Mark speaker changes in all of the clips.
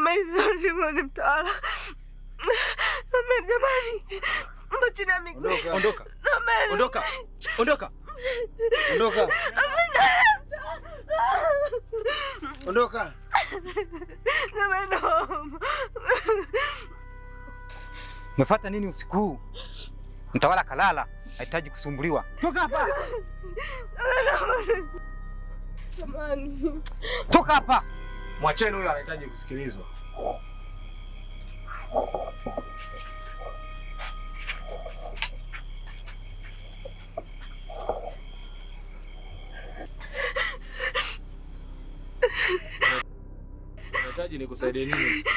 Speaker 1: Mimi mtawala. Jamani. Mbona miguu?
Speaker 2: Ondoka. Ondoka. Ondoka.
Speaker 3: Ondoka. Ondoka.
Speaker 2: Umefuata nini usiku huu? Mtawala kalala, hahitaji kusumbuliwa. Toka hapa.
Speaker 1: Samani.
Speaker 2: Toka hapa.
Speaker 4: Mwacheni huyo, anahitaji kusikilizwa. Unahitaji nikusaidie nini usiku?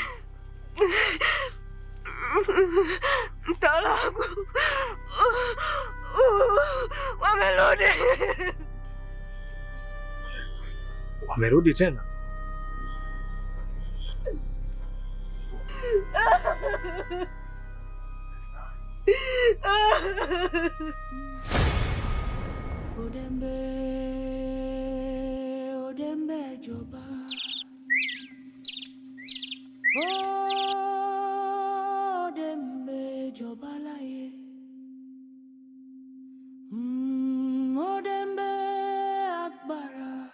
Speaker 1: Mtawala wangu wamerudi.
Speaker 4: Wamerudi tena?
Speaker 5: Odembe joba. Odembe joba la ye. Odembe akbara.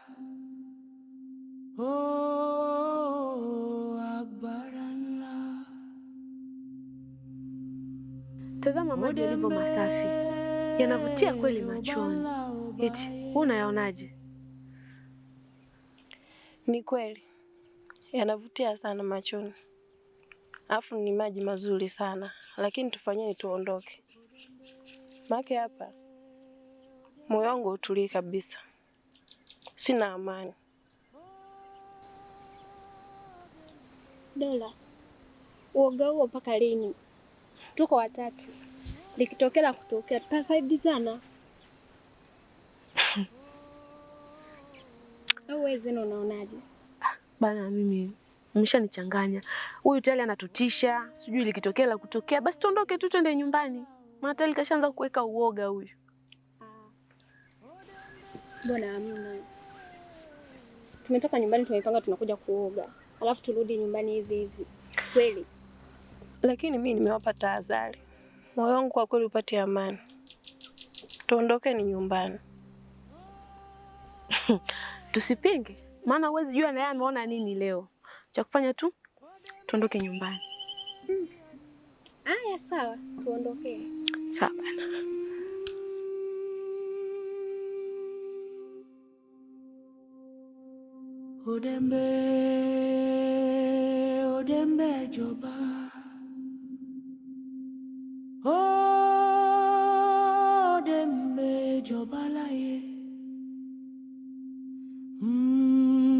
Speaker 5: Akbarala.
Speaker 6: Tazama maji yalivyo masafi, yanavutia kweli machoni. Eti unayaonaje?
Speaker 7: Ni kweli yanavutia sana machoni, alafu ni maji mazuri sana, lakini tufanyeni tuondoke, maana hapa moyo wangu utulii kabisa, sina amani.
Speaker 8: Dola, uoga huo mpaka lini? Tuko watatu, likitokea la kutokea tutasaidizana. Au wewe Zeno unaonaje?
Speaker 6: Bana, mimi umeshanichanganya. Huyu tayari anatutisha, sijui likitokea la kutokea, basi tuondoke tu twende nyumbani. Maana tayari kashaanza kuweka uoga huyu.
Speaker 8: Mbona amina? Tumetoka nyumbani tumepanga tunakuja kuoga, alafu turudi nyumbani hivi hivi. Kweli?
Speaker 7: Lakini mimi nimewapa tahadhari. Moyo wangu kwa kweli upate amani. Tuondokeni nyumbani.
Speaker 6: Tusipinge, maana huwezi jua na yeye ameona nini leo. Cha kufanya tu tuondoke nyumbani.
Speaker 8: Aya, sawa, tuondoke.
Speaker 6: Sawa bana.
Speaker 5: Odembe joba. Odembe joba la ye.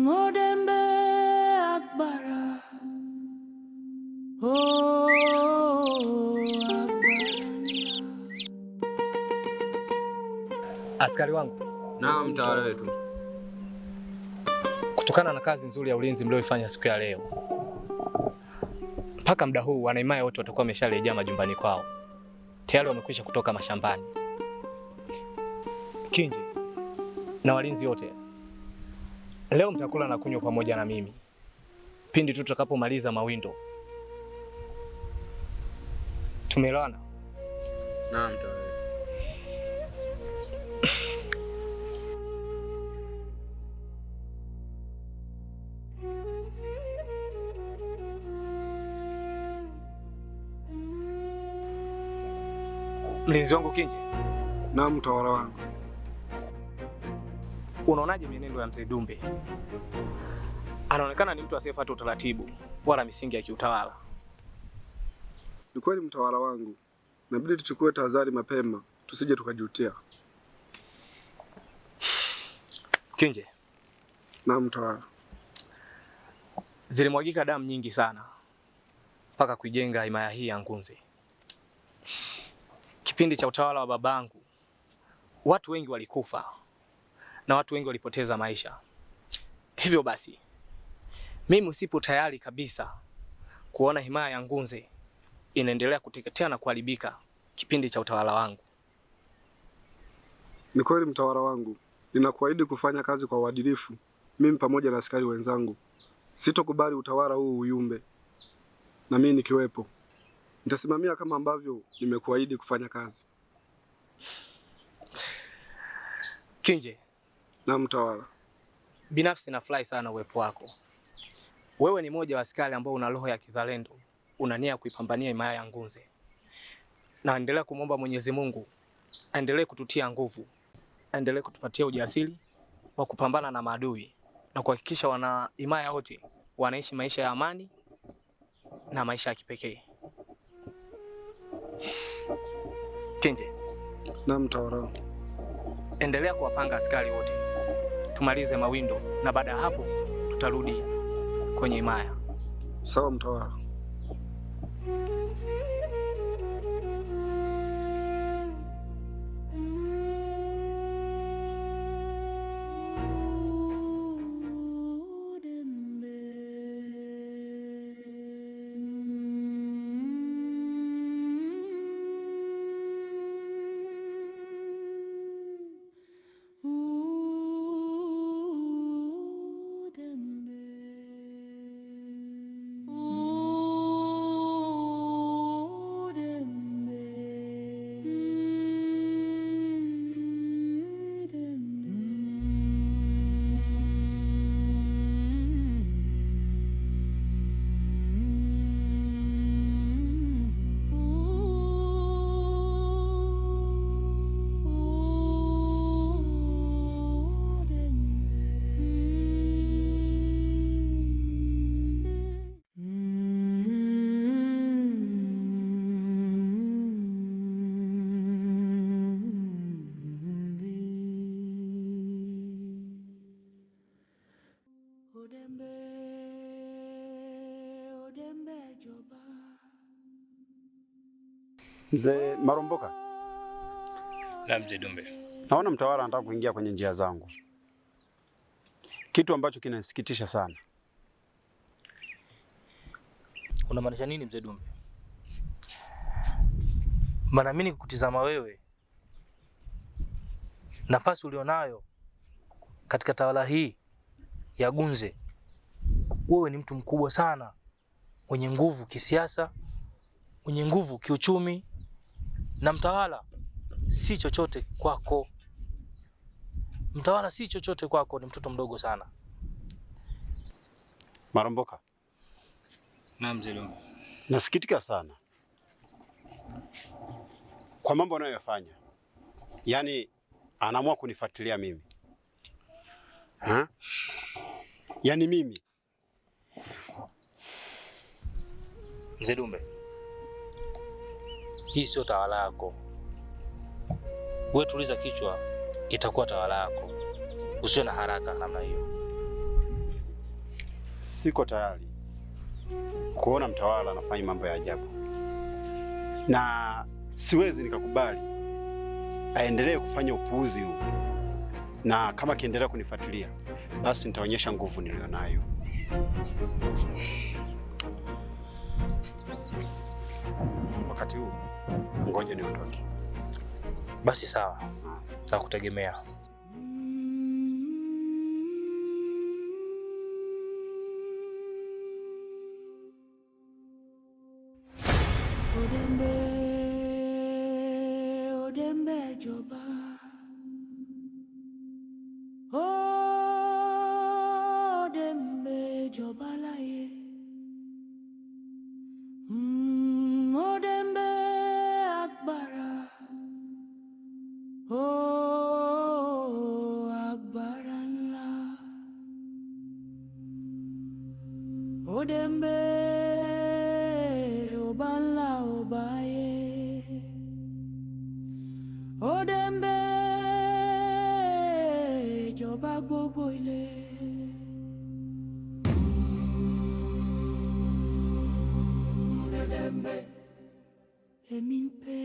Speaker 5: Odembe akbara.
Speaker 4: Askari wangu.
Speaker 3: Naam, mtawala wetu.
Speaker 4: Kutokana na kazi nzuri ya ulinzi mlioifanya siku ya leo, mpaka muda huu wanaimaya wote watakuwa wamesharejea majumbani kwao. Tayari wamekwisha kutoka mashambani. Kinji na walinzi wote, leo mtakula na kunywa pamoja na mimi pindi tu tutakapomaliza mawindo. Tumeelewana?
Speaker 3: Naam, mtawala.
Speaker 4: Mlinzi wangu Kinji.
Speaker 9: Naam, mtawala wangu.
Speaker 4: Unaonaje mienendo ya mzee Dumbe? Anaonekana ni mtu asiyefuata utaratibu wala misingi ya kiutawala.
Speaker 9: Ni kweli mtawala wangu. Inabidi tuchukue tahadhari mapema, tusije tukajutia.
Speaker 4: Kinje.
Speaker 9: Naam, mtawala.
Speaker 4: Zilimwagika damu nyingi sana mpaka kuijenga himaya hii ya Ngunze. Kipindi cha utawala wa babangu, watu wengi walikufa na watu wengi walipoteza maisha. Hivyo basi, mimi sipo tayari kabisa kuona himaya ya Ngunze inaendelea kuteketea na kuharibika kipindi cha utawala wangu.
Speaker 9: Ni kweli mtawala wangu. Ninakuahidi kufanya kazi kwa uadilifu, mimi pamoja na askari wenzangu, Sitokubali utawala huu uyumbe, na mimi nikiwepo nitasimamia kama ambavyo nimekuahidi kufanya kazi.
Speaker 4: Kinje.
Speaker 9: Na mtawala,
Speaker 4: binafsi nafurahi sana uwepo wako. Wewe ni mmoja wa askari ambao una roho ya kizalendo, una nia kuipambania himaya ya Ngunze. Na endelea kumwomba Mwenyezi Mungu aendelee kututia nguvu, aendelee kutupatia ujasiri wa kupambana na maadui na kuhakikisha wana himaya wote wanaishi maisha ya amani na maisha ya kipekee. Kinje.
Speaker 9: Na mtawala,
Speaker 4: endelea kuwapanga askari wote, tumalize mawindo na baada ya hapo tutarudi kwenye himaya.
Speaker 9: Sawa mtawala.
Speaker 10: Mzee Maromboka.
Speaker 11: Na mzee Dumbe.
Speaker 10: Naona mtawala anataka kuingia kwenye njia zangu, kitu ambacho kinanisikitisha sana.
Speaker 11: Unamaanisha nini mzee Dumbe? Maana mimi nikutizama wewe, nafasi ulionayo katika tawala hii ya Gunze, wewe ni mtu mkubwa sana, mwenye nguvu kisiasa, mwenye nguvu kiuchumi, na mtawala si chochote kwako. Mtawala si chochote kwako, ni mtoto mdogo sana.
Speaker 10: Maromboka.
Speaker 11: Na mzee Dumbe.
Speaker 10: Nasikitika sana kwa mambo anayofanya. Yaani anaamua kunifuatilia mimi. Yaani mimi.
Speaker 11: Mzee Dumbe, hii sio tawala yako. Wewe tuliza kichwa, itakuwa tawala yako. Usiwe na haraka namna hiyo.
Speaker 10: Siko tayari kuona mtawala anafanya mambo ya ajabu, na siwezi nikakubali aendelee kufanya upuuzi huu, na kama akiendelea kunifuatilia basi nitaonyesha nguvu nilionayo. Wakati huu ngoja niondoke.
Speaker 11: Basi sawa, nitakutegemea.
Speaker 5: Odembe joba. Odembe joba la ye. Odembe akbara. Akbaran la. Odembe obanla obaye. Odembe joba gbogbo ile. Odembe èmi ń pè.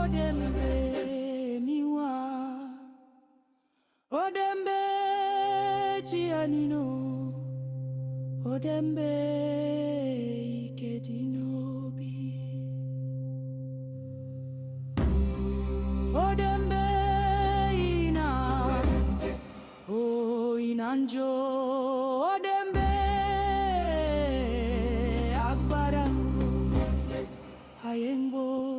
Speaker 5: Odembe èmi wá. Odembe chianino. Odembe ikedinobi. Odembe ina. Nanjo Odembe Agbara Ayengbo